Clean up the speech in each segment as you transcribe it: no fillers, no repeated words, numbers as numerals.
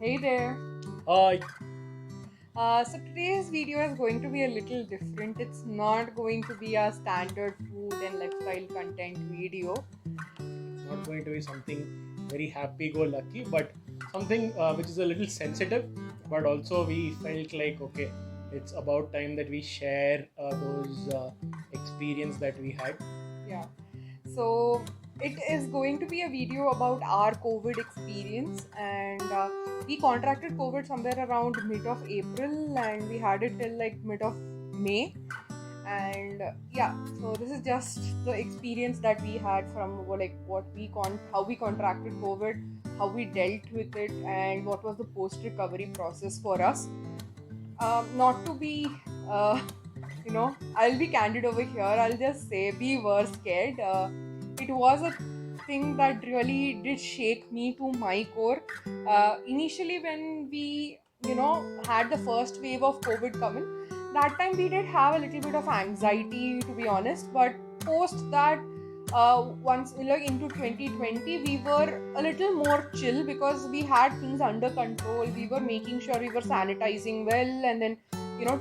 Hey there. Hi. So today's video is going to be a little different. It's not going to be a standard food and lifestyle content video. It's not going to be something very happy-go-lucky, but something which is a little sensitive. But also, we felt like okay, it's about time that we share those experience that we had. Yeah. So it is going to be a video about our COVID experience, and we contracted COVID somewhere around mid of April, and we had it till like mid of May. And yeah, so this is just the experience that we had from like how we contracted COVID, how we dealt with it, and what was the post recovery process for us. Not to be I'll be candid over here. I'll just say we were scared. It was a thing that really did shake me to my core. Initially, when we, had the first wave of COVID coming, that time we did have a little bit of anxiety, to be honest. But post that, once like into 2020, we were a little more chill because we had things under control. We were making sure we were sanitizing well, and then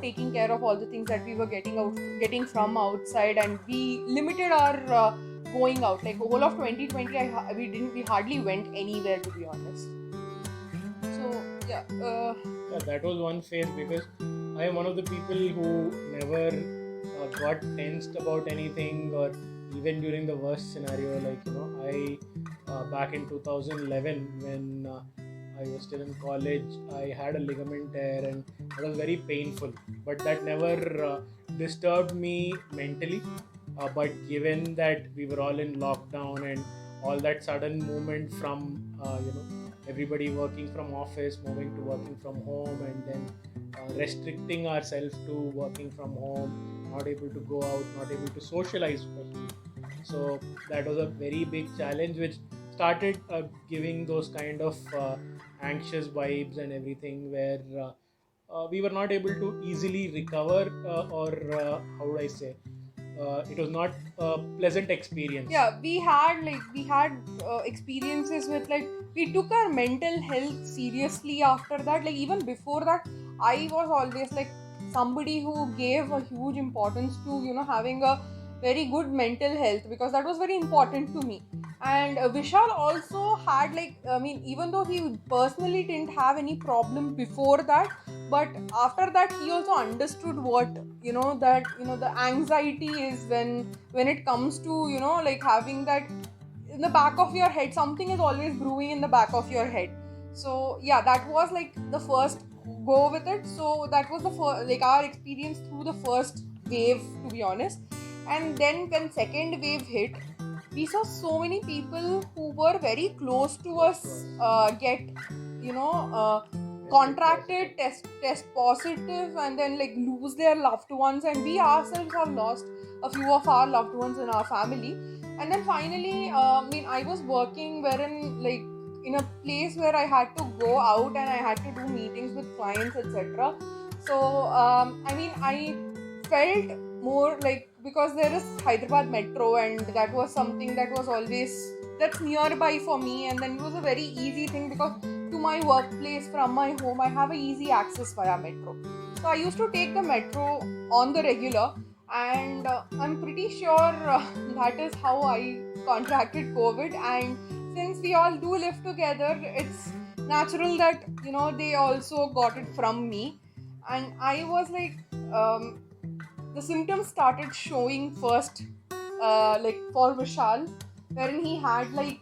taking care of all the things that we were getting from outside, and we limited our going out. Like whole of 2020, we hardly went anywhere, to be honest. So yeah. Yeah, that was one phase because I am one of the people who never got tensed about anything, or even during the worst scenario. Like I back in 2011 when I was still in college, I had a ligament tear and it was very painful. But that never disturbed me mentally. But given that we were all in lockdown and all that sudden movement from everybody working from office moving to working from home, and then restricting ourselves to working from home, not able to go out, not able to socialize especially. So that was a very big challenge which started giving those kind of anxious vibes and everything, where we were not able to easily recover, or how would I say, it was not a pleasant experience. Yeah, we had experiences with, like, we took our mental health seriously after that. Like even before that, I was always like somebody who gave a huge importance to having a very good mental health, because that was very important to me. And Vishal also had, like, I mean, even though he personally didn't have any problem before that, but after that he also understood what, the anxiety is when it comes to, like, having that in the back of your head. Something is always brewing in the back of your head. So yeah, that was like the first go with it. So that was the first, like, our experience through the first wave, to be honest. And then when second wave hit, we saw so many people who were very close to Close us to us. get, you know uh, Tested positive. contracted, test positive, and then like lose their loved ones. And we ourselves have lost a few of our loved ones in our family. And then finally, I mean, I was working wherein, like, in a place where I had to go out and I had to do meetings with clients, etc. So I mean, I felt more like, because there is Hyderabad Metro, and that was something that was always that's nearby for me. And then it was a very easy thing, because to my workplace from my home, I have a easy access via metro. So I used to take the metro on the regular. And I'm pretty sure that is how I contracted COVID. And since we all do live together, it's natural that they also got it from me. And I was like, um, the symptoms started showing first, like for Vishal, wherein he had like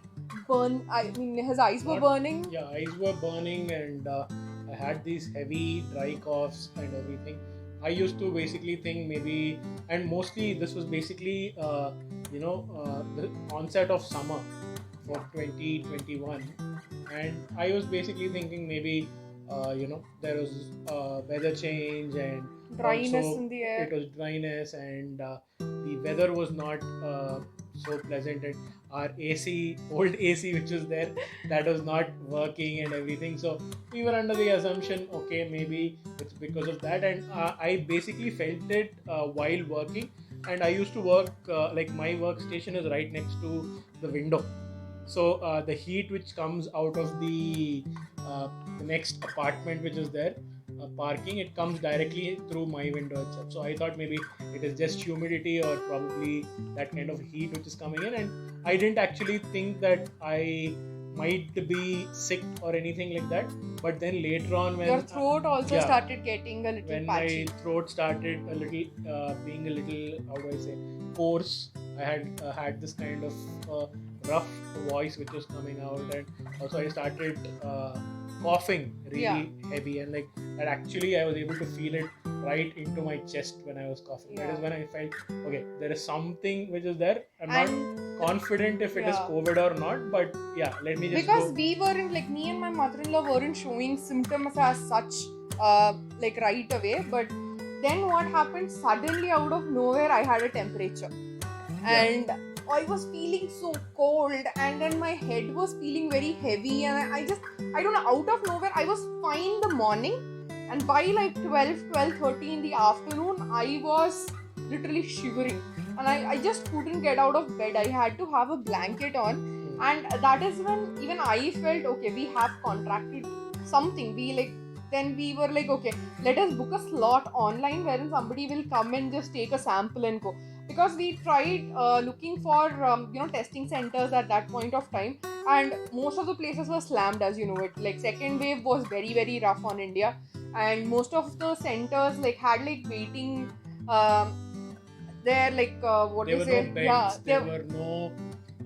I mean, his eyes were Not, burning. yeah, eyes were burning, and I had these heavy dry coughs and everything. I used to basically think maybe, and mostly this was basically the onset of summer for Yeah, 2021, and I was basically thinking maybe there was weather change, and dryness also in the it air. was dryness, and the weather was not so pleasant, and our AC, old AC which was there, that was not working and everything. So we were under the assumption, okay, maybe it's because of that. And I basically felt it while working. And I used to work, like my workstation is right next to the window. So the heat which comes out of the the next apartment which is there, parking, it comes directly through my window itself. So I thought maybe it is just humidity or probably that kind of heat which is coming in, and I didn't actually think that I might be sick or anything like that. But then later on, when Your throat also yeah, started getting a little when patchy. my throat started a little being a little, how do I say, hoarse, I had this kind of rough voice which was coming out, and also I started coughing really Yeah. heavy, and like that actually I was able to feel it right into my chest when I was coughing. That is Yeah. when I felt, okay, there is something which is there. I'm not And confident if it is yeah. COVID or not, but yeah, let me just because go. we weren't, like, me and my mother-in-law weren't showing symptoms as such like right away, but then what happened, suddenly out of nowhere I had a temperature, Yeah. and I was feeling so cold, and then my head was feeling very heavy, and I don't know, out of nowhere I was fine the morning, and by like 12:30 in the afternoon I was literally shivering, and I just couldn't get out of bed. I had to have a blanket on, and that is when even I felt, okay, we have contracted something. Then we were like, okay, let us book a slot online wherein somebody will come and just take a sample and go, because we tried looking for testing centers at that point of time, and most of the places were slammed, as you know it. Like, second wave was very very rough on India, and most of the centers like had like waiting there, like what There they were say, no beds, yeah, there were no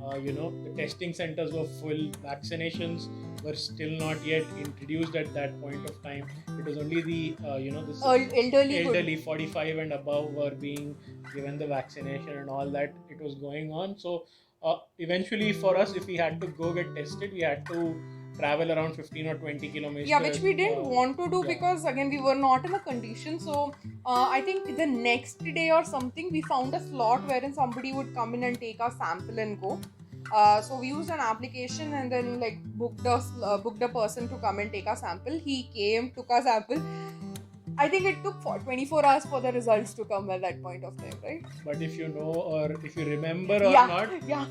the testing centers were full, vaccinations were still not yet introduced at that point of time. It was only the this elderly elderly could. 45 and above were being given the vaccination and all that, it was going on. So eventually for us, if we had to go get tested, we had to travel around 15 or 20 kilometers. Yeah, which we didn't want to do, yeah. because again we were not in a condition. So I think the next day or something we found a slot wherein somebody would come in and take our sample and go. So we used an application and then like booked a person to come and take our sample. He came, took our sample. I think it took 24 hours for the results to come at that point of time, right? But if you know or if you remember or Yeah, not, yeah,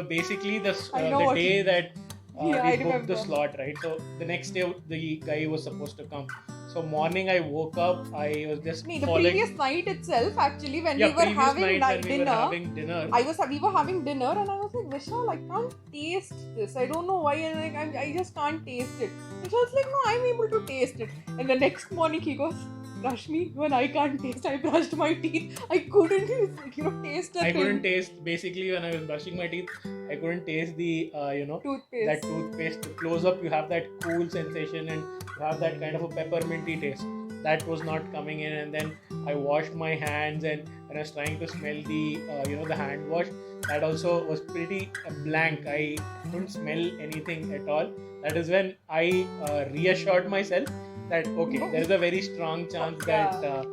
basically I know the what day that yeah, I we booked the remember. slot, right? So the next day the guy was supposed to come. So morning I woke up, I was just The following. previous night itself, actually, when Yeah, we were previous having night when we were dinner, having dinner. we were having dinner, and I was like, Vishal, I can't taste this. I don't know why. And like, I just can't taste it. Vishal's like, no, I'm able to taste it. And the next morning he goes, brush me when I can't taste. I brushed my teeth. I couldn't, taste a I thing. couldn't taste, basically when I was brushing my teeth, I couldn't taste the Toothpaste. that toothpaste. The close up, you have that cool sensation and you have that kind of a pepperminty taste. That was not coming in, and then I washed my hands, and when I was trying to smell the the hand wash, that also was pretty blank. I couldn't smell anything at all. That is when I reassured myself that okay, there is a very strong chance that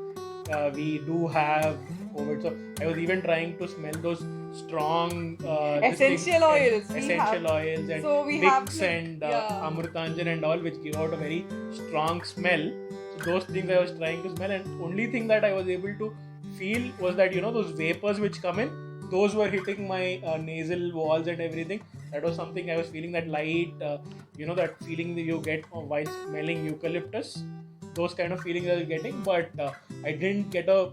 we do have COVID. So I was even trying to smell those strong essential oils. oils and So we Vicks have, and Amrutanjan and all, which give out a very strong smell. So those things I was trying to smell, and only thing that I was able to feel was that those vapors which come in, those were hitting my nasal walls and everything. That was something I was feeling, that light, that feeling that you get while smelling eucalyptus. Those kind of feelings I was getting, but I didn't get a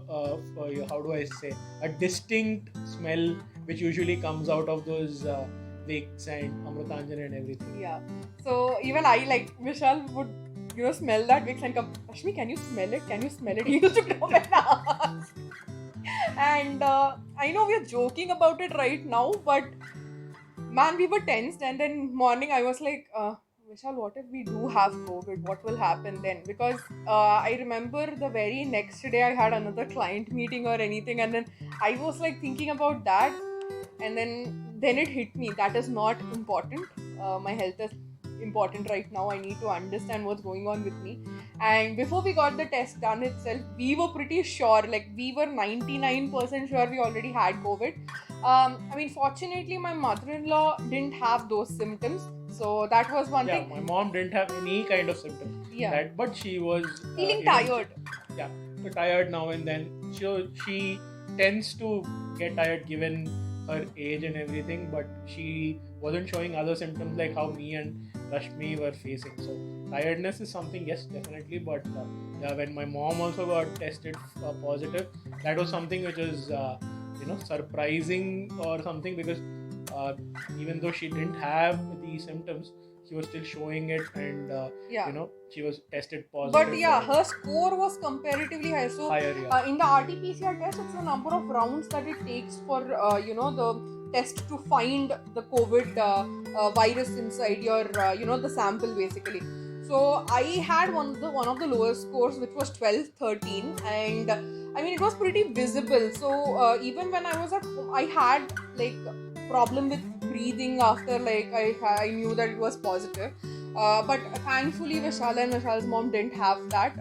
how do I say, a distinct smell which usually comes out of those Vicks and Amrutanjan and everything. Yeah. So even I, like, Vishal would smell that Vicks and come, Ashmi, can you smell it? Can you smell it? He used to come and ask. And I know we're joking about it right now, but man, we were tensed. And then morning I was like, Vishal, what if we do have COVID? What will happen then? Because I remember the very next day I had another client meeting or anything, and then I was like thinking about that, and then it hit me. That is not important. My health is important right now. I need to understand what's going on with me. And before we got the test done itself, we were pretty sure, like we were 99% sure we already had COVID. I mean, fortunately my mother-in-law didn't have those symptoms, so that was one thing. My mom didn't have any kind of symptoms. Yeah. But she was feeling tired. Tired now and then. She tends to get tired given her age and everything, but she wasn't showing other symptoms like how me and Rashmi were facing. So tiredness is something, yes, definitely, but yeah, when my mom also got tested positive, that was something which was surprising or something, because uh, even though she didn't have the symptoms, she was still showing it, and Yeah. she was tested But positive. yeah, her score was comparatively high. So Higher, yeah. in the RT-PCR test, it's the number of rounds that it takes for the test to find the COVID virus inside your the sample basically. So I had one of the lowest scores, which was 12, 13, and I mean it was pretty visible. So even when I was at home, I had like problem with breathing after like I knew that it was positive. But thankfully, Vishal and Vishal's mom didn't have that.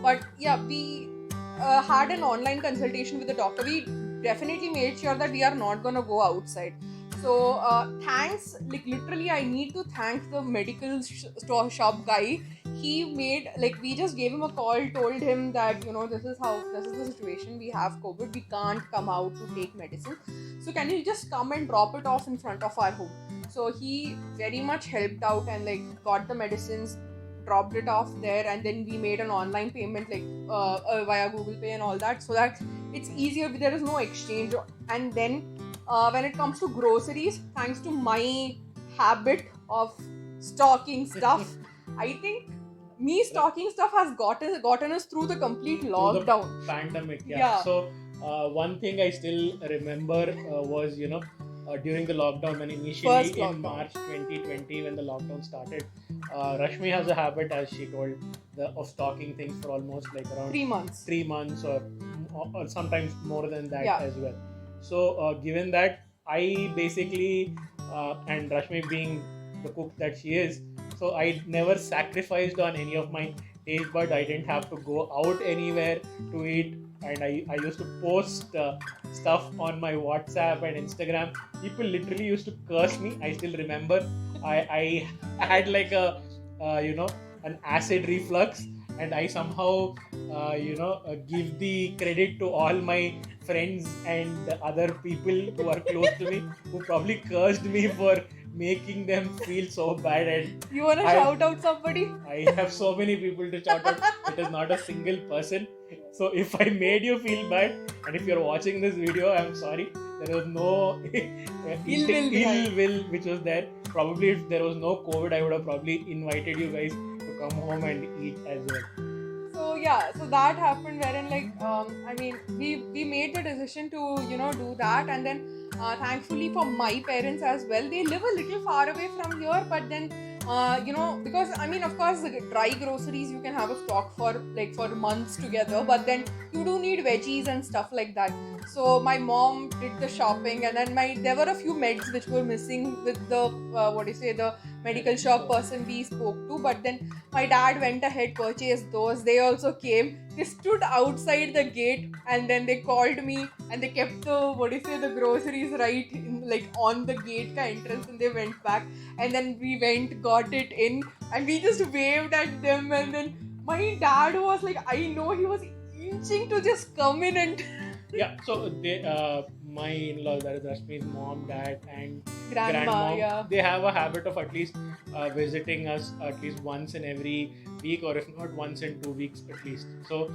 But yeah, we had an online consultation with the doctor. We definitely made sure that we are not gonna go outside. So thanks, like literally, I need to thank the medical store shop guy. He made like we just gave him a call, told him that this is the situation. We have COVID. We can't come out to take medicine. So can you just come and drop it off in front of our home? So he very much helped out and like got the medicines, dropped it off there, and then we made an online payment like via Google Pay and all that, so that it's easier. There is no exchange. And then when it comes to groceries, thanks to my habit of stocking stuff, I think me stocking stuff has gotten us through the complete lockdown. Through the pandemic, Yeah. So one thing I still remember was during the lockdown, when initially First in lockdown. March 2020 when the lockdown started, Rashmi has a habit, as she told, of stocking things for almost like around 3 months. or sometimes more than that. Yeah. As well. So given that, I basically and Rashmi being the cook that she is, so I never sacrificed on any of my taste bud. I didn't have to go out anywhere to eat, and I used to post stuff on my WhatsApp and Instagram. People literally used to curse me. I still remember I had like a an acid reflux, and I somehow give the credit to all my friends and other people who are close to me, who probably cursed me for making them feel so bad. And You wanna shout out somebody? I have so many people to shout out. It is not a single person. So if I made you feel bad, and if you're watching this video, I'm sorry. There was no ill will which was there. Probably if there was no COVID, I would have probably invited you guys to come home and eat as well. So yeah, so that happened wherein like I mean we made the decision to do that, and then thankfully for my parents as well, they live a little far away from here, but then because I mean of course the dry groceries you can have a stock for months together, but then you do need veggies and stuff like that. So my mom did the shopping, and then there were a few meds which were missing with the the medical shop person we spoke to, but then my dad went ahead, purchased those. They also came. They stood outside the gate, and then they called me, and they kept the groceries right in, like on the gate ka entrance, and they went back. And then we went, got it in, and we just waved at them. And then my dad was like, I know he was inching to just come in and Yeah. So they, my in-laws, that is Rashmi's mom, dad, and grandma, yeah. they have a habit of at least visiting us at least once in every week, or if not once in 2 weeks at least. So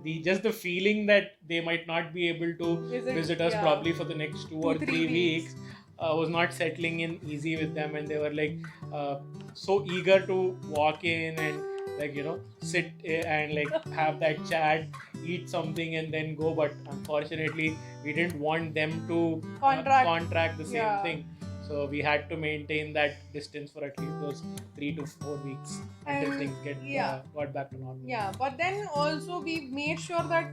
the feeling that they might not be able to visit us probably for the next 2 or 3 weeks was not settling in easy with them, and they were like so eager to walk in and sit and have that chat, eat something, and then go. But unfortunately, we didn't want them to contract the same thing. So we had to maintain that distance for at least those 3 to 4 weeks until things got back to normal. Yeah, but then also we made sure that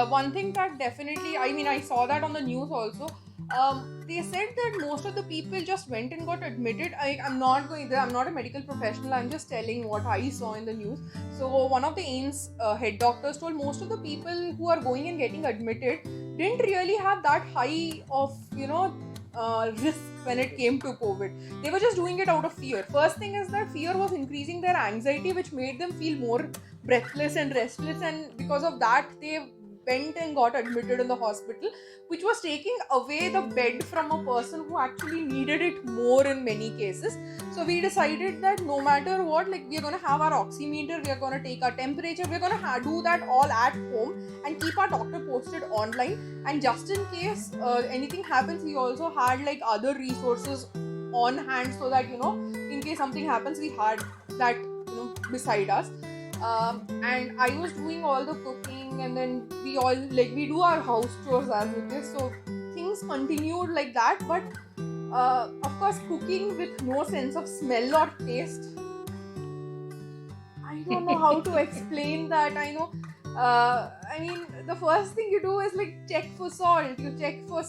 one thing that definitely, I mean, I saw that on the news also. They said that most of the people just went and got admitted. I'm not going there. I'm not a medical professional. I'm just telling what I saw in the news. So one of the AIIMS head doctors told most of the people who are going and getting admitted didn't really have that high of risk when it came to COVID. They were just doing it out of fear. First thing is that fear was increasing their anxiety, which made them feel more breathless and restless, and because of that they went and got admitted in the hospital, which was taking away the bed from a person who actually needed it more in many cases. So we decided that no matter what, like, we're gonna have our oximeter, we're gonna take our temperature, we're gonna do that all at home and keep our doctor posted online. And just in case anything happens, we also had like other resources on hand, so that, you know, in case something happens, we had that, you know, beside us. And I was doing all the cooking, and then we do our house chores as it is. So things continued like that. But of course, cooking with no sense of smell or taste, I don't know how to explain that. I know, I mean, the first thing you do is like check for salt, you check for,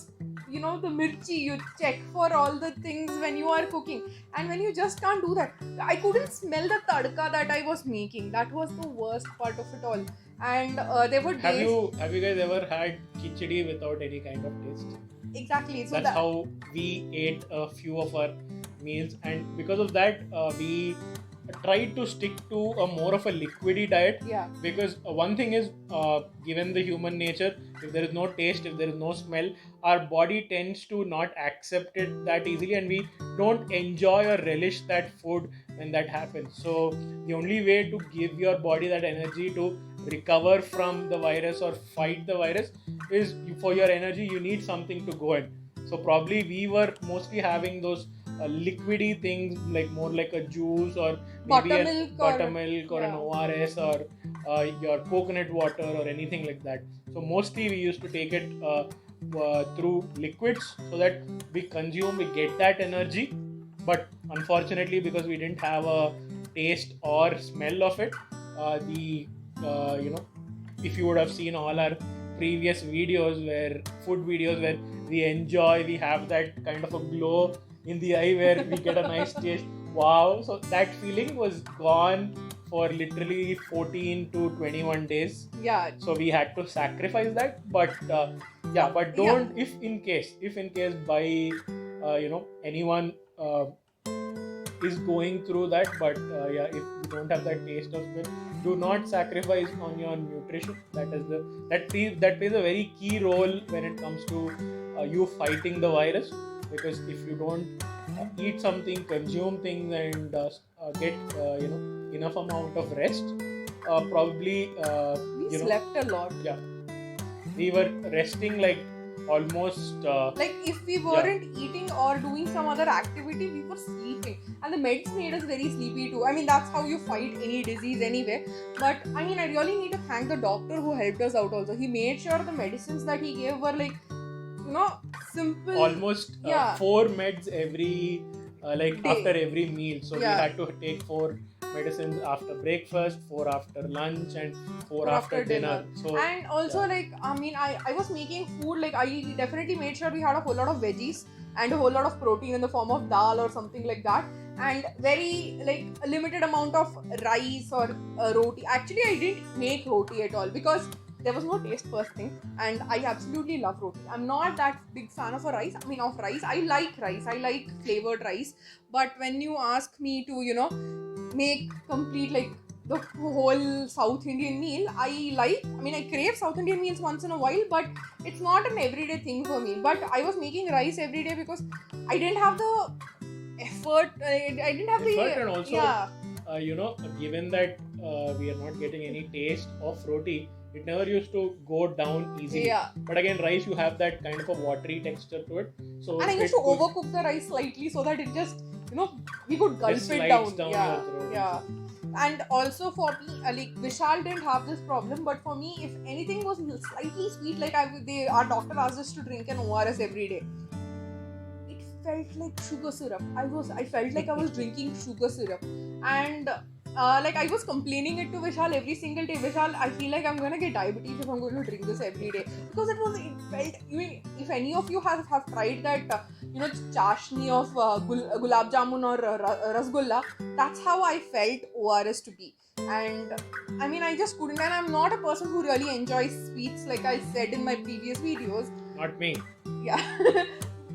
you know, the mirchi, you check for all the things when you are cooking. And when you just can't do that, I couldn't smell the tadka that I was making. That was the worst part of it all. And there were days. Have you guys ever had khichdi without any kind of taste? Exactly. So That's how we ate a few of our meals, and because of that, we tried to stick to a more of a liquidy diet. Yeah. Because one thing is, given the human nature, if there is no taste, if there is no smell, our body tends to not accept it that easily, and we don't enjoy or relish that food when that happens. So the only way to give your body that energy to recover from the virus or fight the virus is, for your energy you need something to go in. So probably we were mostly having those liquidy things, like more like a juice, or maybe buttermilk or an ORS, or your coconut water or anything like that. So mostly we used to take it through liquids, so that we consume, we get that energy. But unfortunately, because we didn't have a taste or smell of it, you know, if you would have seen all our previous videos, where food videos, where we enjoy, we have that kind of a glow in the eye where we get a nice taste. Wow. So that feeling was gone for literally 14 to 21 days. Yeah. So we had to sacrifice that. But but don't, if in case by you know, anyone is going through that, but if you don't have that taste of smell, do not sacrifice on your nutrition. That plays a very key role when it comes to you fighting the virus. Because if you don't eat something, consume things, and get you know, enough amount of rest, probably we slept a lot. Yeah, we were resting like almost like if we weren't eating or doing some other activity, we were sleeping, and the meds made us very sleepy too. I mean, that's how you fight any disease anyway. But I mean, I really need to thank the doctor who helped us out also. He made sure the medicines that he gave were like, you know, simple, almost 4 meds every like day, after every meal. So we had to take 4 medicines after breakfast, 4 after lunch, and 4 after dinner. So, and also like, I mean, I was making food, like I definitely made sure we had a whole lot of veggies and a whole lot of protein in the form of dal or something like that, and very like a limited amount of rice or roti. Actually, I didn't make roti at all because there was no taste first thing, and I absolutely love roti. I'm not that big fan of rice. I like rice. I like flavored rice. But when you ask me to, you know, make complete like the whole South Indian meal, I crave South Indian meals once in a while, but it's not an everyday thing for me. But I was making rice every day because I didn't have the effort. I didn't have the effort, and also you know, given that we are not getting any taste of roti, it never used to go down easily. Yeah. But again, rice, you have that kind of a watery texture to it. So and I used to overcook the rice slightly so that it just, you know, we could gulp it down. Your throat. Yeah. And also for me, like Vishal didn't have this problem, but for me, if anything was slightly sweet, like our doctor asked us to drink an ORS every day, it felt like sugar syrup. I felt like I was drinking sugar syrup, and like I was complaining it to Vishal every single day. Vishal, I feel like I'm gonna get diabetes if I'm going to drink this every day, because it felt. I mean, if any of you have tried that, you know, chashni of gulab jamun or rasgulla, that's how I felt ORS to be. And I mean, I just couldn't. And I'm not a person who really enjoys sweets, like I said in my previous videos. Not me. Yeah.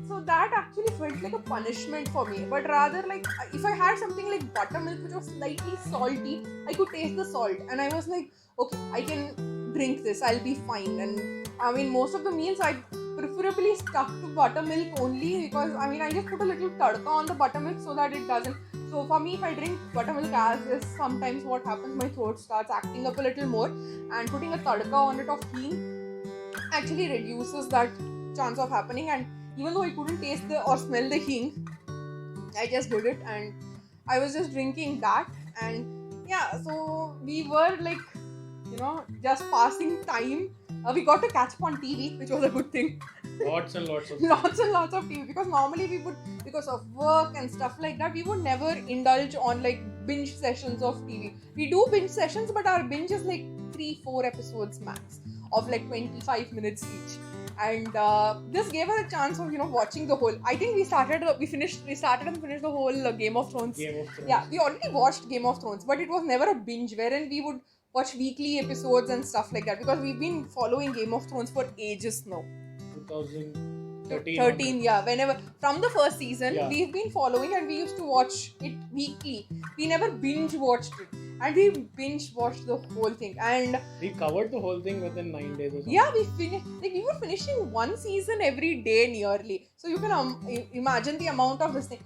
So that actually felt like a punishment for me. But rather, like, if I had something like buttermilk which was slightly salty, I could taste the salt. And I was like, okay, I can drink this, I'll be fine. And I mean, most of the meals I preferably stuck to buttermilk only, because I mean, I just put a little tadka on the buttermilk so that it doesn't. So for me, if I drink buttermilk as is, sometimes what happens, my throat starts acting up a little more, and putting a tadka on it of hing actually reduces that chance of happening. And even though I couldn't taste or smell the hing, I just did it, and I was just drinking that. And yeah, so we were like, just passing time. We got to catch up on TV, which was a good thing. Lots and lots of Lots and lots of TV, because normally we would, because of work and stuff like that, we would never indulge on like binge sessions of TV. We do binge sessions, but our binge is like 3-4 episodes max of like 25 minutes each. And this gave us a chance of watching the whole. I think we started and finished the whole Game of Thrones. Yeah, we already watched Game of Thrones, but it was never a binge wherein we would watch weekly episodes and stuff like that, because we've been following Game of Thrones for ages now. 2013. Yeah, whenever from the first season, Yeah. we've been following, and we used to watch it weekly. We never binge watched it, and we binge watched the whole thing. And We covered the whole thing within 9 days or something. yeah, we finished, like we were finishing one season every day nearly. So you can imagine the amount of this thing,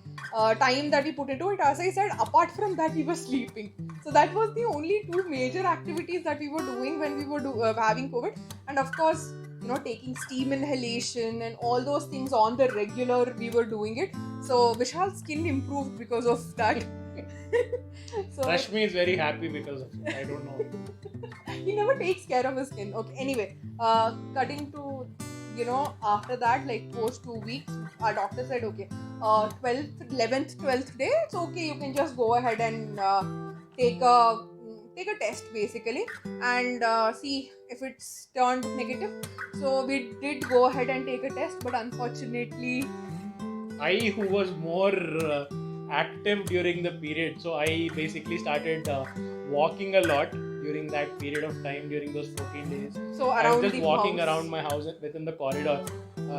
time that we put into it. As I said, apart from that, we were sleeping. So that was the only two major activities that we were doing when we were having COVID. And of course, taking steam inhalation and all those things on the regular, we were doing it. So Vishal's skin improved because of that. So Rashmi is very happy because of it. I don't know. he never takes care of his skin. Okay, anyway, cutting to, after that, like post 2 weeks, our doctor said, okay, 12th, 11th, 12th day, it's okay, you can just go ahead and take a test basically, and see if it's turned negative. So we did go ahead and take a test, but unfortunately, I, who was more active during the period, so I basically started walking a lot during that period of time, during those 14 days. so I around was just the walking house. around my house within the corridor.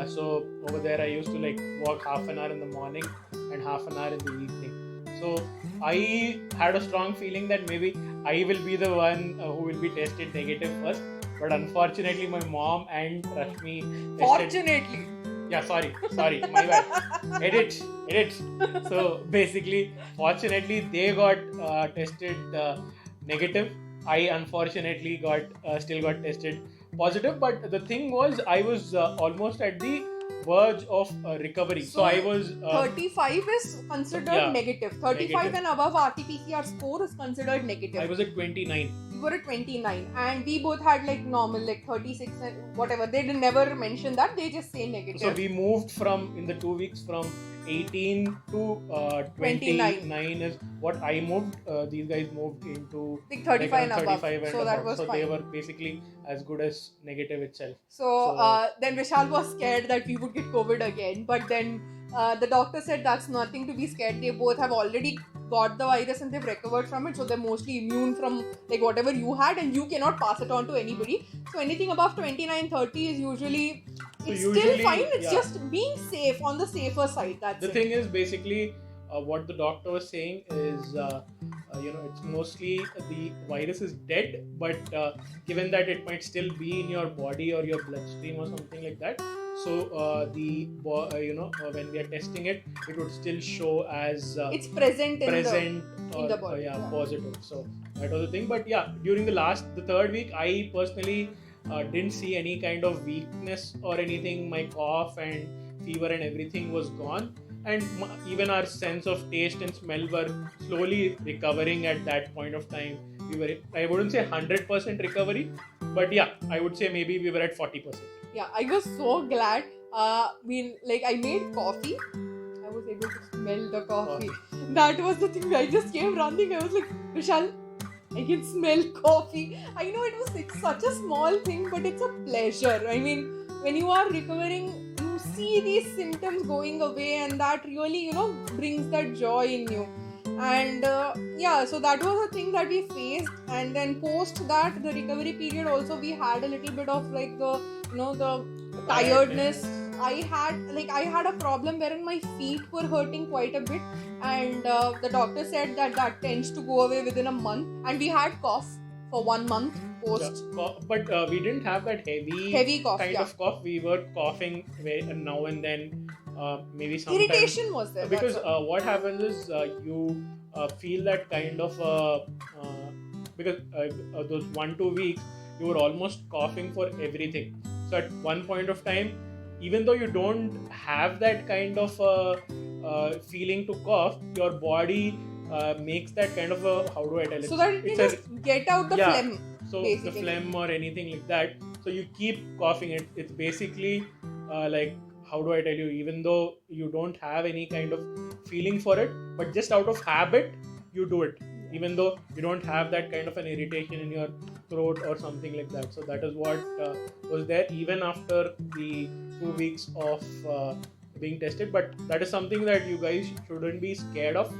So over there, I used to like walk half an hour in the morning and half an hour in the evening. So I had a strong feeling that maybe I will be the one who will be tested negative first. But unfortunately, my mom and Rashmi tested. Fortunately. Yeah, sorry, my bad. Edit. So basically, fortunately, they got tested negative. I unfortunately still got tested positive. But the thing was, I was almost at the verge of recovery. So I was 35 is considered Yeah, negative. 35 negative. and above RT-PCR score is considered negative. I was at 29. We were at 29, and we both had like normal, like 36 and whatever. They did never mention that. They just say negative. So we moved from in the 2 weeks from 18 to 29 is what I moved. These guys moved into like 35 and like above. 35 and So that above. was So fine. they were basically as good as negative itself. So So- then Vishal was scared that we would get COVID again, but then the doctor said that's nothing to be scared. They both have already got the virus and they've recovered from it, so they're mostly immune from like whatever you had, and you cannot pass it on to anybody. So anything above 29-30 is usually it's still usually, fine. It's yeah. just being safe, on the safer side. That's The it. thing is basically what the doctor was saying is it's mostly the virus is dead, but given that it might still be in your body or your bloodstream or something like that, so when we are testing it, it would still show as It's present in present in or the body, yeah. positive. So that was the thing. But yeah, during the third week, I personally didn't see any kind of weakness or anything. My cough and fever and everything was gone, and even our sense of taste and smell were slowly recovering at that point of time. I wouldn't say 100% recovery, but yeah, I would say maybe we were at 40%. Yeah, I was so glad. I made coffee. I was able to smell the coffee. That was the thing. I just came running. I was like, Vishal, I can smell coffee. I know it was like such a small thing, but it's a pleasure. I mean, when you are recovering, you see these symptoms going away, and that really, brings that joy in you. And so that was a thing that we faced. And then post that, the recovery period also, we had a little bit of like the tiredness. I had a problem wherein my feet were hurting quite a bit, and the doctor said that tends to go away within a month. And we had cough, for 1 month post But we didn't have that heavy cough. kind Yeah, of cough. We were coughing now and then, maybe sometimes. irritation was there. Because That's all. what happens is you feel that kind of because those 1-2 weeks you were almost coughing for everything. So at one point of time, even though you don't have that kind of feeling to cough, your body makes that kind of a, how do I tell it? So that it can just get out the Yeah. phlegm. So basically. the phlegm or anything like that. So you keep coughing. It's basically like, how do I tell you? Even though you don't have any kind of feeling for it, but just out of habit, you do it. Even though you don't have that kind of an irritation in your throat or something like that. So that is what was there even after the 2 weeks of being tested. But that is something that you guys shouldn't be scared of.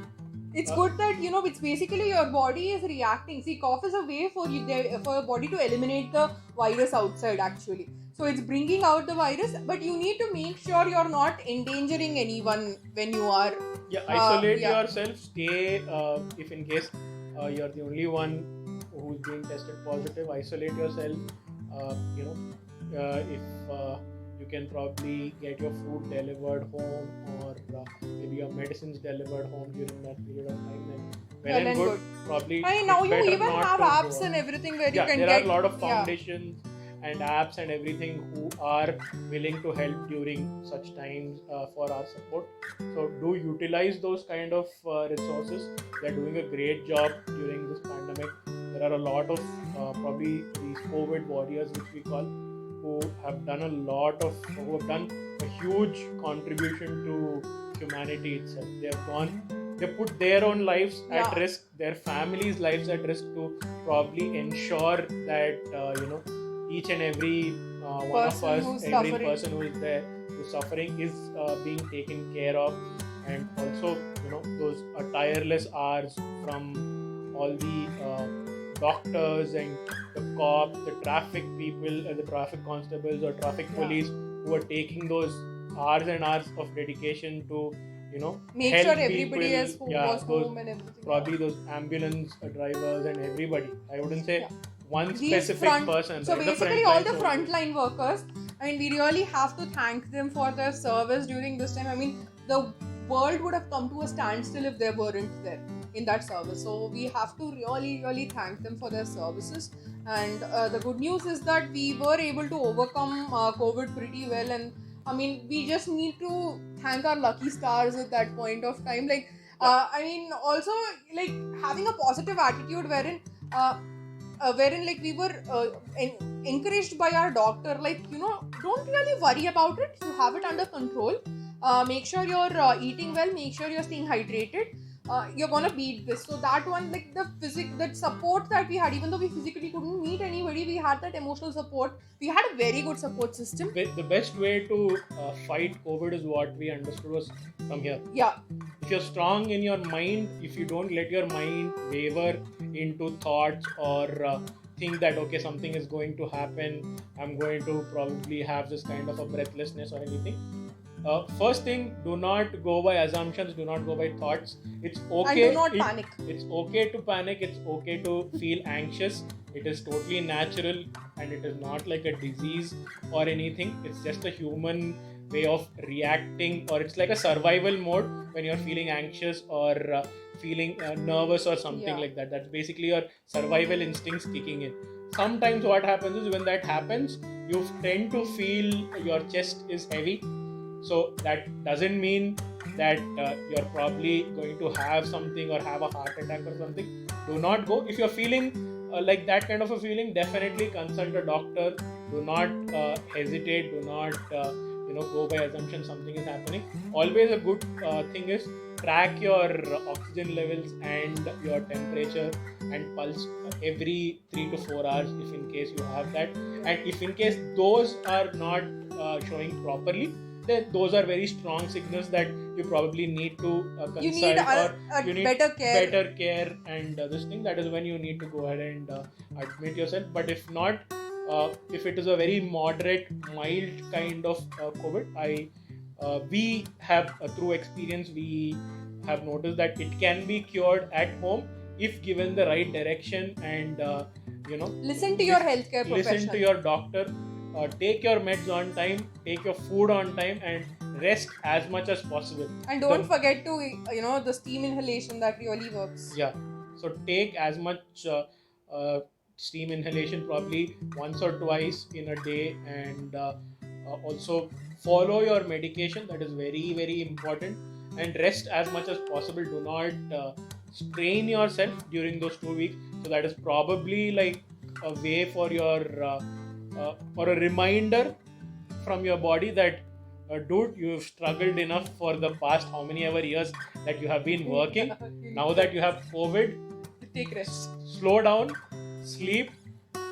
It's good that it's basically your body is reacting. See, cough is a way for your body to eliminate the virus outside actually. So it's bringing out the virus, but you need to make sure you're not endangering anyone when you are. Isolate yeah. yourself. Stay if in case you're the only one who's being tested positive. Isolate yourself. If you can probably get your food delivered home or maybe your medicines delivered home during that period of time, then well and good. Probably. I mean, now it's you better even not have to go apps out. and everything where you can there get. are a lot of foundations and apps and everything who are willing to help during such times for our support. So do utilize those kind of resources. They're doing a great job during this pandemic. There are a lot of probably these COVID warriors, which we call, who have done a huge contribution to humanity itself. They put their own lives at risk, their families' lives at risk, to probably ensure that each and every one of us, every person who is there, who's suffering, is being taken care of. And also, those tireless hours from all the doctors and the cops, the traffic people, the traffic constables or traffic police, who are taking those hours and hours of dedication to make help sure everybody people. was home and everything. Probably those ambulance drivers and everybody. I wouldn't say one specific person. So right? basically all the frontline workers, I mean, we really have to thank them for their service during this time. I mean, the world would have come to a standstill if they weren't there in that service. So we have to really, really thank them for their services. And the good news is that we were able to overcome COVID pretty well. And I mean, we just need to thank our lucky stars at that point of time. Like, I mean, also like having a positive attitude wherein like we were encouraged by our doctor, like, don't really worry about it. You have it under control. Make sure you're eating well. Make sure you're staying hydrated. You're gonna beat this. So that one, like that support that we had, even though we physically couldn't meet anybody, we had that emotional support. We had a very good support system. The best way to fight COVID is what we understood was from here. Yeah. If you're strong in your mind, if you don't let your mind waver into thoughts or think that okay, something is going to happen, I'm going to probably have this kind of a breathlessness or anything. First thing, do not go by assumptions, do not go by thoughts. It's okay. And do not panic. It's okay to panic, it's okay to feel anxious. It is totally natural and it is not like a disease or anything. It's just a human way of reacting, or it's like a survival mode when you're feeling anxious or feeling nervous or something like that. That's basically your survival instincts kicking in. Sometimes what happens is when that happens, you tend to feel your chest is heavy. So that doesn't mean that you're probably going to have something or have a heart attack or something. Do not go. If you're feeling like that kind of a feeling, definitely consult a doctor. Do not hesitate. Do not go by assumption something is happening. Always a good thing is track your oxygen levels and your temperature and pulse every 3 to 4 hours if in case you have that. And if in case those are not showing properly, those are very strong signals that you probably need to consult, you need better care and this thing. That is when you need to go ahead and admit yourself. But if not, if it is a very moderate, mild kind of COVID, we have through experience, we have noticed that it can be cured at home if given the right direction and Listen to your healthcare listen professional. to your doctor, take your meds on time, take your food on time, and rest as much as possible. And don't forget to, the steam inhalation that really works. Yeah, so take as much steam inhalation, probably once or twice in a day, and also follow your medication. That is very, very important. And rest as much as possible. Do not strain yourself during those 2 weeks. So that is probably like a way for your or a reminder from your body that dude, you've struggled enough for the past how many ever years that you have been working. Now that you have COVID, take rest. Slow down, sleep,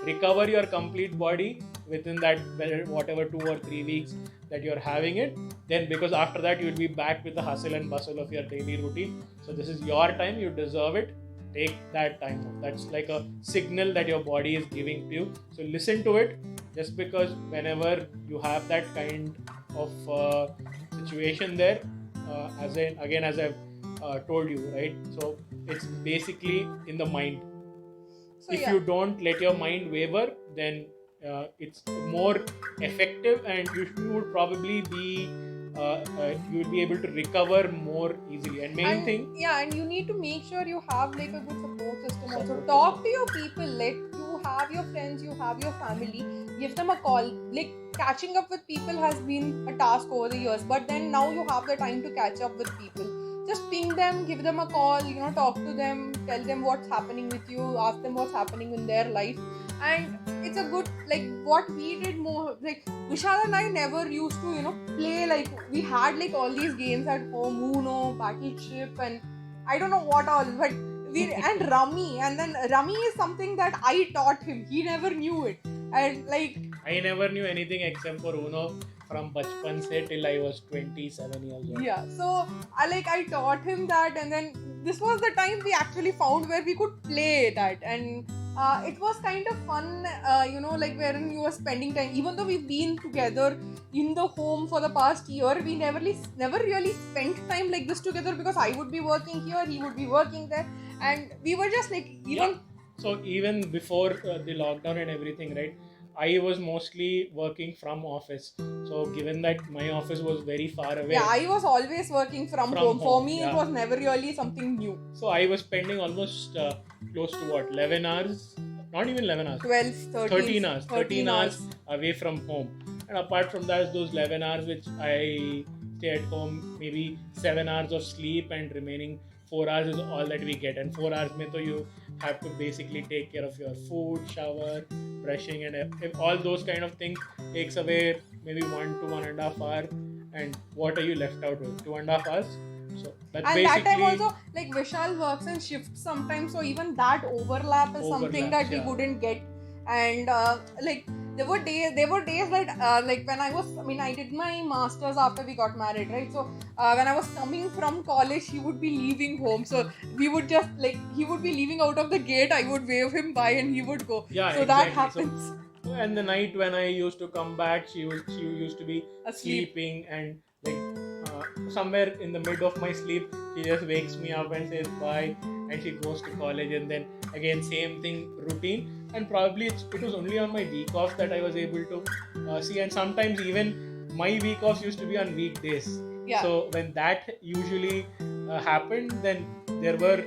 recover your complete body within that whatever 2 or 3 weeks that you're having it. Then, because after that you'll be back with the hustle and bustle of your daily routine. So this is your time, you deserve it. Take that time off. That's like a signal that your body is giving to you. So listen to it. Just because whenever you have that kind of situation there, as I've told you, right? So it's basically in the mind. So If you don't let your mind waver, then it's more effective, and you would probably be you would be able to recover more easily. And and you need to make sure you have like a good support system also. Support Talk to your people. Let you have your friends, you have your family. Give them a call. Like, catching up with people has been a task over the years, but then now you have the time to catch up with people. Just ping them, give them a call, talk to them, tell them what's happening with you, ask them what's happening in their life. And it's a good, like, what we did more, like, Vishal and I never used to, play, like, we had, like, all these games at home, Uno, Battleship, and I don't know what all, but and Rummy, and then Rummy is something that I taught him. He never knew it. And, like, I never knew anything except for Uno from bachpan se till I was 27 years old. Yeah, so I taught him that, and then this was the time we actually found where we could play that, and it was kind of fun, like wherein you were spending time. Even though we've been together in the home for the past year, we never really spent time like this together, because I would be working here, he would be working there, and we were just like even. Yeah. So even before the lockdown and everything, right? I was mostly working from office. So given that my office was very far away. Yeah, I was always working from home. For me, yeah. It was never really something new. So I was spending almost close to 11 hours? Not even 11 hours. 12, 13 hours. 13 hours away from home. And apart from that, those 11 hours which I stay at home, maybe 7 hours of sleep, and remaining 4 hours is all that we get. And 4 hours mein to you have to basically take care of your food, shower, brushing, and if all those kind of things takes away maybe 1 to 1.5 hours. And what are you left out with? 2.5 hours? So that's and basically, that time also, like, Vishal works in shifts sometimes, so even that overlap is something that we couldn't get. And like, there were days that like when I did my masters after we got married, right? So when I was coming from college, he would be leaving home, so we would just, like, he would be leaving out of the gate, I would wave him by and he would go. Yeah, so exactly. That happens. So, and the night when I used to come back, she used to be sleeping, and like somewhere in the mid of my sleep, she just wakes me up and says bye, and she goes to college. And then again, same thing, routine. And probably it was only on my week off that I was able to see, and sometimes even my week offs used to be on weekdays. Yeah. So when that usually happened, then there were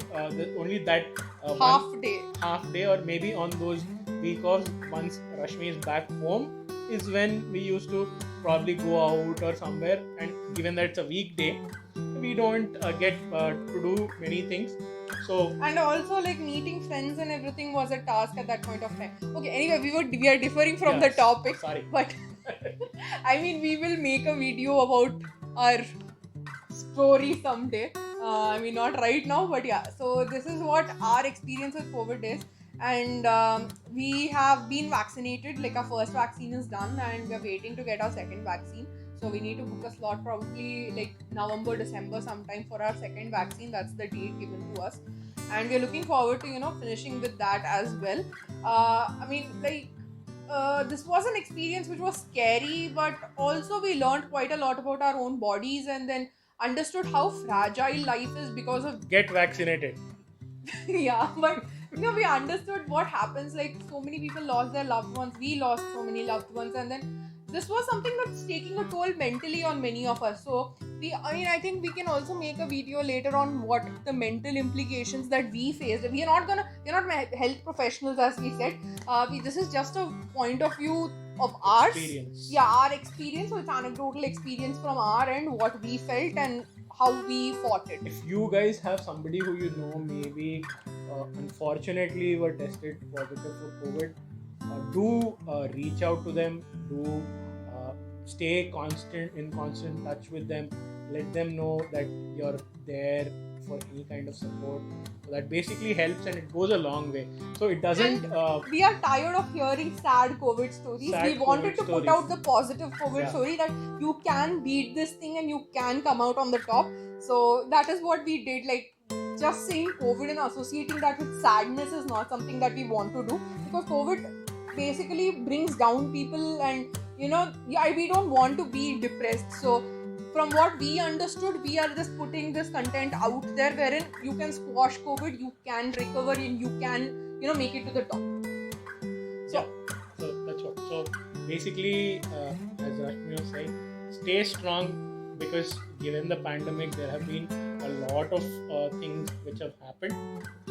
only that half day, or maybe on those week offs, once Rashmi is back home, is when we used to probably go out or somewhere. And given that it's a weekday, we don't get to do many things. So, and also, like, meeting friends and everything was a task at that point of time. Okay, anyway, we are differing from the topic. Sorry. But I mean, we will make a video about our story someday. Not right now, but yeah. So this is what our experience with COVID is. And we have been vaccinated. Like, our first vaccine is done, and we're waiting to get our second vaccine. So we need to book a slot probably like November, December sometime for our second vaccine. That's the date given to us. And we're looking forward to, finishing with that as well. This was an experience which was scary, but also we learned quite a lot about our own bodies, and then understood how fragile life is because of... Get vaccinated. Yeah, but we understood what happens. Like, so many people lost their loved ones, we lost so many loved ones, and then this was something that's taking a toll mentally on many of us. So I think we can also make a video later on what the mental implications that we faced. We're not health professionals, as we said. This is just a point of view of ours. Experience. Yeah, our experience. So it's anecdotal experience from our end, what we felt and how we fought it. If you guys have somebody who you know maybe unfortunately were tested positive for COVID, do reach out to them, do stay in constant touch with them, let them know that you're there for any kind of support. So that basically helps and it goes a long way. So it doesn't We are tired of hearing sad COVID stories. Sad We wanted COVID to put stories. out the positive COVID Yeah. story that you can beat this thing and you can come out on the top. So that is what we did. Like, just saying COVID and associating that with sadness is not something that we want to do, because COVID basically brings down people, and we don't want to be depressed. So from what we understood, we are just putting this content out there wherein you can squash COVID, you can recover, and you can make it to the top. So that's what. So basically, as Rashmi was saying, stay strong, because given the pandemic, there have been a lot of things which have happened.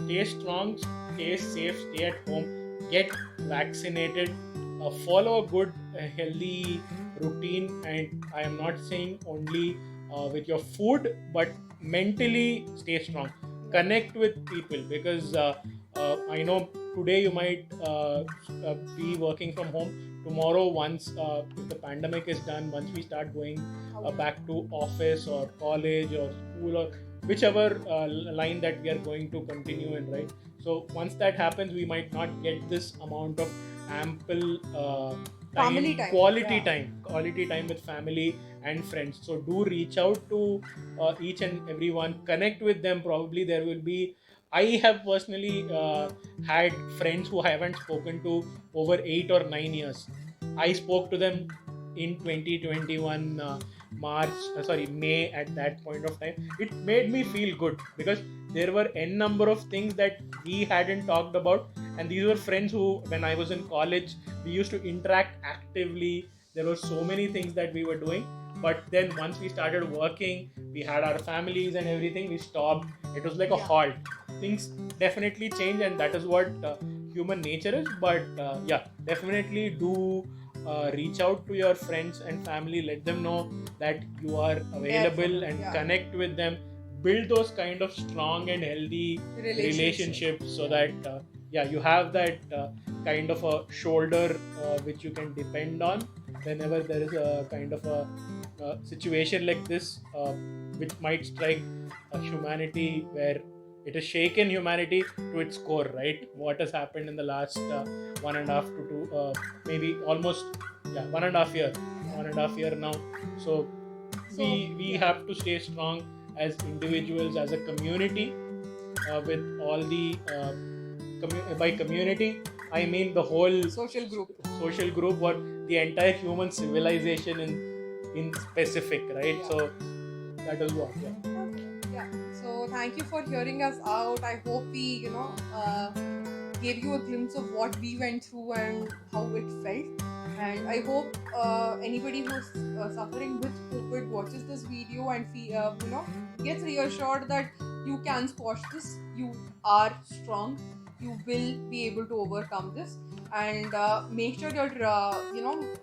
Stay strong, stay safe, stay at home, get vaccinated, follow a good, healthy routine, and I am not saying only with your food, but mentally stay strong. Connect with people, because I know today you might be working from home. Tomorrow, once if the pandemic is done, once we start going back to office or college or school or whichever line that we are going to continue in, right? So once that happens, we might not get this amount of ample Family time. quality time with family and friends. So do reach out to each and everyone, connect with them. Probably there will be, I have personally had friends who I haven't spoken to over 8 or 9 years. I spoke to them in 2021 May. At that point of time, it made me feel good, because there were n number of things that we hadn't talked about, and these were friends who, when I was in college, we used to interact actively. There were so many things that we were doing, but then once we started working, we had our families and everything, we stopped. It was like a halt. Things definitely change, and that is what human nature is. But definitely do reach out to your friends and family, let them know that you are available, and connect with them, build those kind of strong and healthy relationships, so that you have that kind of a shoulder which you can depend on whenever there is a kind of a situation like this, which might strike humanity, where it has shaken humanity to its core, right? What has happened in the last 1.5 to 2, maybe almost 1.5 year now. So we have to stay strong as individuals, as a community, with all the by community I mean the whole social group, or the entire human civilization in specific, right? So that is what. So thank you for hearing us out. I hope we gave you a glimpse of what we went through and how it felt. And I hope anybody who's suffering with COVID watches this video and gets reassured that you can squash this. You are strong. You will be able to overcome this. And make sure you're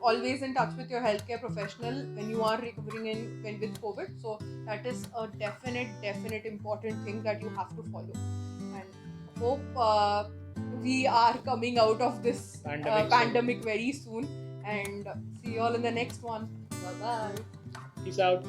always in touch with your healthcare professional when you are recovering with COVID. So that is a definite important thing that you have to follow. And hope we are coming out of this pandemic very soon. And see you all in the next one. Bye bye. Peace out.